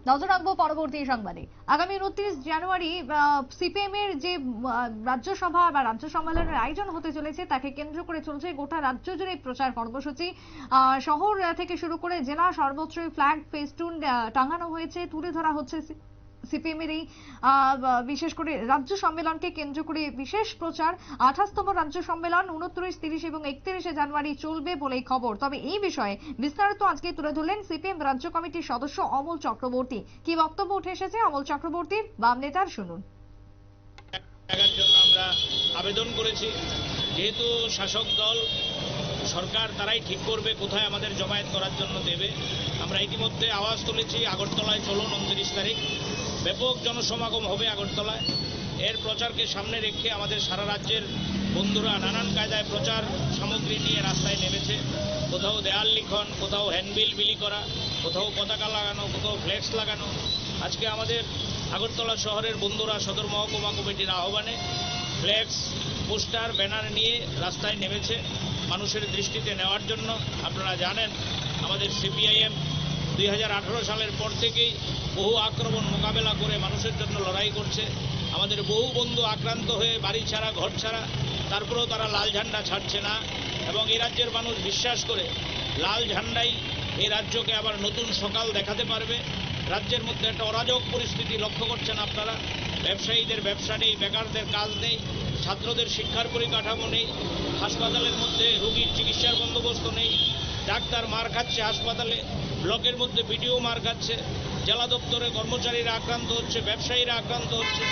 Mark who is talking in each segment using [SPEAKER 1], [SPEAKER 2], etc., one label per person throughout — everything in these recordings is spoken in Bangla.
[SPEAKER 1] নজর রাখবো পরবর্তী সংবাদে। আগামী 29 জানুয়ারি সিপিএম এর যে রাজ্যসভা বা রাজ্য সম্মেলনের আয়োজন হতে চলেছে তাকে কেন্দ্র করে চলছে গোটা রাজ্য জুড়ে প্রচার কর্মসূচি। শহর থেকে শুরু করে জেলা সর্বত্রই ফ্ল্যাগ ফেস্টুন টাঙানো হয়েছে, তুলে ধরা হচ্ছে সিপিএম এর এই বিশেষ করে রাজ্য সম্মেলনকে কেন্দ্র করে বিশেষ প্রচার। 28তম রাজ্য সম্মেলন 29, 30 এবং 31শে জানুয়ারি চলবে বলেই খবর। তবে এই বিষয়ে বিস্তারিত আজকে তুলে ধরলেন সিপিএম রাজ্য কমিটির সদস্য অমল চক্রবর্তী। কি বক্তব্য উঠে এসেছে অমল চক্রবর্তীর, বাম নেতার, শুনুন।
[SPEAKER 2] জন্য আমরা আবেদন করেছি, যেহেতু শাসক দল সরকার তারাই ঠিক করবে কোথায় আমাদের জমায়েত করার জন্য দেবে। আমরা ইতিমধ্যে আওয়াজ তুলেছি আগরতলায় চলুন 29 তারিখ, ব্যাপক জনসমাগম হবে আগরতলায়। এর প্রচারকে সামনে রেখে আমাদের সারা রাজ্যের বন্ধুরা নানান কায়দায় প্রচার সামগ্রী নিয়ে রাস্তায় নেমেছে। কোথাও দেয়াল লিখন, কোথাও হ্যান্ডবিল বিলি করা, কোথাও পতাকা লাগানো, কোথাও ফ্লেক্স লাগানো। আজকে আমাদের আগরতলা শহরের বন্ধুরা সদর মহকুমা কমিটির আহ্বানে ফ্লেক্স, পোস্টার, ব্যানার নিয়ে রাস্তায় নেমেছে মানুষের দৃষ্টিতে নেওয়ার জন্য। আপনারা জানেন আমাদের সিপিআইএম 2018 সালের পর থেকেই বহু আক্রমণ মোকাবেলা করে মানুষের জন্য লড়াই করছে। আমাদের বহু বন্ধু আক্রান্ত হয়ে বাড়ি ছাড়া, ঘর ছাড়া, তারপরেও তারা লাল ঝান্ডা ছাড়ছে না। এবং এই রাজ্যের মানুষ বিশ্বাস করে লাল ঝান্ডাই এই রাজ্যকে আবার নতুন সকাল দেখাতে পারবে। রাজ্যের মধ্যে একটা অরাজক পরিস্থিতি লক্ষ্য করছেন আপনারা। ব্যবসায়ীদের ব্যবসা নেই, বেকারদের কাজ নেই, ছাত্রদের শিক্ষার পরিকাঠামো নেই, হাসপাতালের মধ্যে রোগীর চিকিৎসার বন্দোবস্ত নেই, ডাক্তার মার খাচ্ছে হাসপাতালে, ব্লকের মধ্যে বিডিও মার খাচ্ছে, জেলা দপ্তরে কর্মচারীরা আক্রান্ত হচ্ছে, ব্যবসায়ীরা আক্রান্ত হচ্ছে,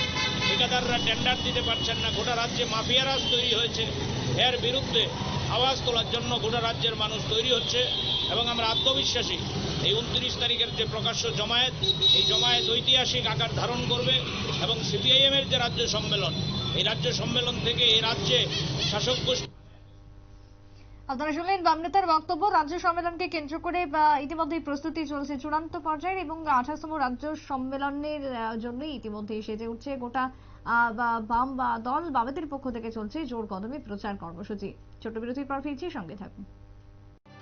[SPEAKER 2] ঠিকাদাররা টেন্ডার দিতে পারছেন না। গোটা রাজ্যে মাফিয়ারাজ তৈরি হয়েছে। এর বিরুদ্ধে আওয়াজ তোলার জন্য গোটা রাজ্যের মানুষ তৈরি হচ্ছে এবং আমরা আত্মবিশ্বাসী এই 29 তারিখের যে প্রকাশ্য জমায়েত, এই জমায়েত ঐতিহাসিক আকার ধারণ করবে এবং সিপিআইএমের যে রাজ্য সম্মেলন, এই রাজ্য সম্মেলন থেকে এই রাজ্যে শাসক গোষ্ঠী।
[SPEAKER 1] আপনারা শুনলেন বাম নেতার বক্তব্য। রাজ্য সম্মেলনকে কেন্দ্র করে ইতিমধ্যেই প্রস্তুতি চলছে চূড়ান্ত পর্যায়ে এবং 28তম রাজ্য সম্মেলনের জন্যই ইতিমধ্যেই সেজে উঠছে গোটা বাম দল। বামেদের পক্ষ থেকে চলছে জোর কদমে প্রচার কর্মসূচি। ছোট বিরতির পর ফিরছি, সঙ্গে থাকুন।